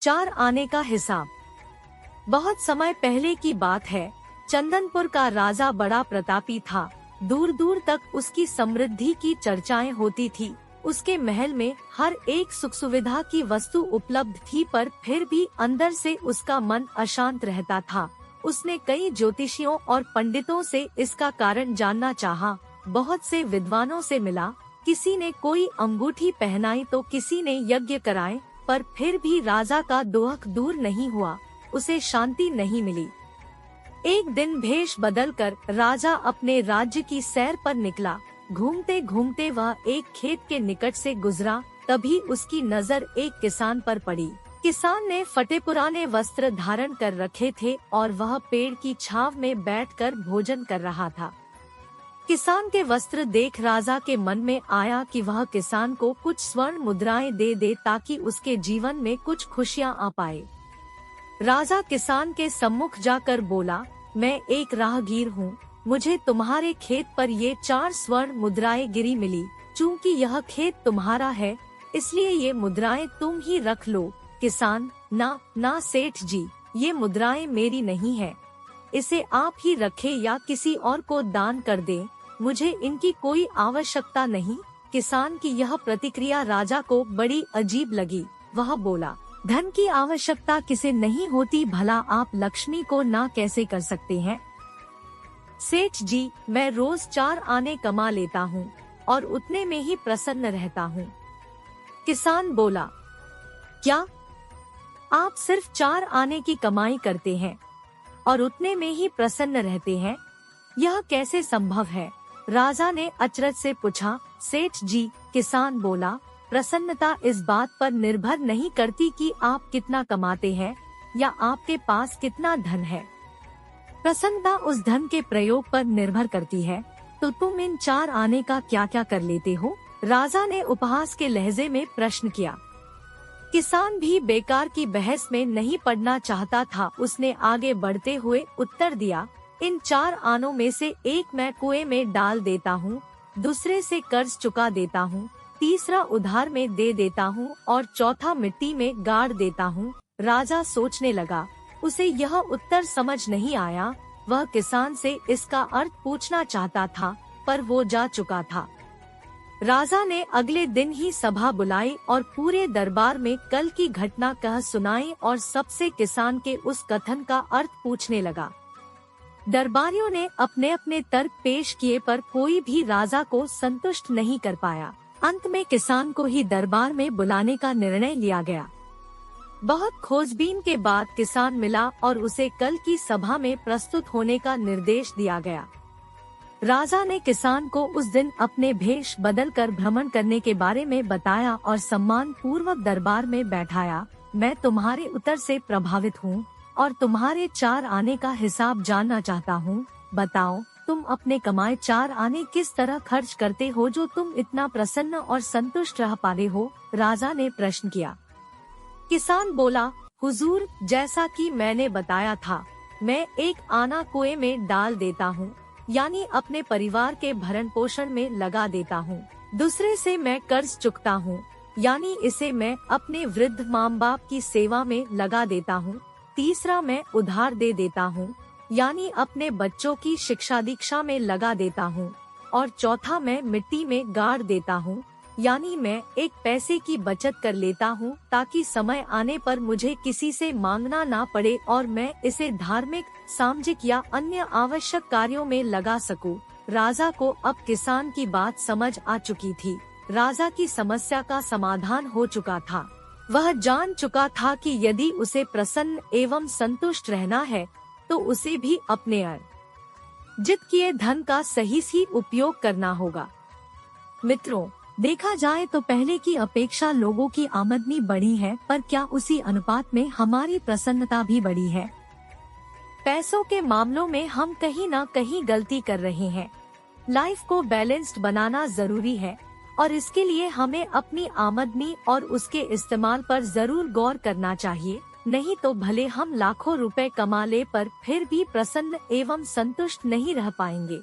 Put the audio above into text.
4 आने का हिसाब। बहुत समय पहले की बात है। चंदनपुर का राजा बड़ा प्रतापी था। दूर दूर तक उसकी समृद्धि की चर्चाएं होती थी। उसके महल में हर एक सुख सुविधा की वस्तु उपलब्ध थी, पर फिर भी अंदर से उसका मन अशांत रहता था। उसने कई ज्योतिषियों और पंडितों से इसका कारण जानना चाहा। बहुत से विद्वानों से मिला। किसी ने कोई अंगूठी पहनाई तो किसी ने यज्ञ कराए, पर फिर भी राजा का दुख दूर नहीं हुआ। उसे शांति नहीं मिली। एक दिन भेष बदलकर राजा अपने राज्य की सैर पर निकला। घूमते घूमते वह एक खेत के निकट से गुजरा। तभी उसकी नजर एक किसान पर पड़ी। किसान ने फटे पुराने वस्त्र धारण कर रखे थे और वह पेड़ की छांव में बैठकर भोजन कर रहा था। किसान के वस्त्र देख राजा के मन में आया कि वह किसान को कुछ स्वर्ण मुद्राएं दे दे ताकि उसके जीवन में कुछ खुशियां आ पाए। राजा किसान के सम्मुख जाकर बोला, मैं एक राहगीर हूँ। मुझे तुम्हारे खेत पर ये 4 स्वर्ण मुद्राएं गिरी मिली। चूँकि यह खेत तुम्हारा है, इसलिए ये मुद्राएं तुम ही रख लो। किसान, ना सेठ जी, ये मुद्राएं मेरी नहीं है। इसे आप ही रखें या किसी और को दान कर दें। मुझे इनकी कोई आवश्यकता नहीं। किसान की यह प्रतिक्रिया राजा को बड़ी अजीब लगी। वह बोला, धन की आवश्यकता किसे नहीं होती, भला आप लक्ष्मी को ना कैसे कर सकते हैं? सेठ जी, मैं रोज 4 आने कमा लेता हूँ और उतने में ही प्रसन्न रहता हूँ। किसान बोला, क्या आप सिर्फ 4 आने की कमाई करते हैं और उतने में ही प्रसन्न रहते हैं? यह कैसे संभव है? राजा ने अचरज से पूछा। सेठ जी, किसान बोला, प्रसन्नता इस बात पर निर्भर नहीं करती कि आप कितना कमाते हैं या आपके पास कितना धन है। प्रसन्नता उस धन के प्रयोग पर निर्भर करती है। तो तुम इन 4 आने का क्या क्या कर लेते हो? राजा ने उपहास के लहजे में प्रश्न किया। किसान भी बेकार की बहस में नहीं पड़ना चाहता था। उसने आगे बढ़ते हुए उत्तर दिया, इन 4 आनों में से एक मैं कुएं में डाल देता हूँ, दूसरे से कर्ज चुका देता हूँ, तीसरा उधार में दे देता हूँ और चौथा मिट्टी में गाड़ देता हूँ। राजा सोचने लगा। उसे यह उत्तर समझ नहीं आया। वह किसान से इसका अर्थ पूछना चाहता था, पर वो जा चुका था। राजा ने अगले दिन ही सभा बुलाई और पूरे दरबार में कल की घटना कह सुनाई और सबसे किसान के उस कथन का अर्थ पूछने लगा। दरबारियों ने अपने अपने तर्क पेश किए, पर कोई भी राजा को संतुष्ट नहीं कर पाया। अंत में किसान को ही दरबार में बुलाने का निर्णय लिया गया। बहुत खोजबीन के बाद किसान मिला और उसे कल की सभा में प्रस्तुत होने का निर्देश दिया गया। राजा ने किसान को उस दिन अपने भेष बदलकर भ्रमण करने के बारे में बताया और सम्मान पूर्वक दरबार में बैठाया। मैं तुम्हारे उत्तर से प्रभावित हूँ और तुम्हारे 4 आने का हिसाब जानना चाहता हूँ। बताओ, तुम अपने कमाए 4 आने किस तरह खर्च करते हो जो तुम इतना प्रसन्न और संतुष्ट रह पाते हो? राजा ने प्रश्न किया। किसान बोला, हुजूर, जैसा कि मैंने बताया था, मैं एक आना कुएं में डाल देता हूँ, यानी अपने परिवार के भरण पोषण में लगा देता हूँ। दूसरे से मैं कर्ज चुकता हूँ, यानी इसे मैं अपने वृद्ध माँ बाप की सेवा में लगा देता हूँ। तीसरा मैं उधार दे देता हूँ, यानी अपने बच्चों की शिक्षा दीक्षा में लगा देता हूँ। और चौथा मैं मिट्टी में गाड़ देता हूँ, यानी मैं एक पैसे की बचत कर लेता हूँ ताकि समय आने पर मुझे किसी से मांगना ना पड़े और मैं इसे धार्मिक, सामाजिक या अन्य आवश्यक कार्यों में लगा सकूँ। राजा को अब किसान की बात समझ आ चुकी थी। राजा की समस्या का समाधान हो चुका था। वह जान चुका था कि यदि उसे प्रसन्न एवं संतुष्ट रहना है तो उसे भी अपने अर्जित किए धन का सही उपयोग करना होगा। मित्रों, देखा जाए तो पहले की अपेक्षा लोगों की आमदनी बढ़ी है, पर क्या उसी अनुपात में हमारी प्रसन्नता भी बढ़ी है? पैसों के मामलों में हम कहीं ना कहीं गलती कर रहे हैं। लाइफ को बैलेंस्ड बनाना जरूरी है और इसके लिए हमें अपनी आमदनी और उसके इस्तेमाल पर जरूर गौर करना चाहिए। नहीं तो भले हम लाखों रुपए कमा ले, पर फिर भी प्रसन्न एवं संतुष्ट नहीं रह पाएंगे।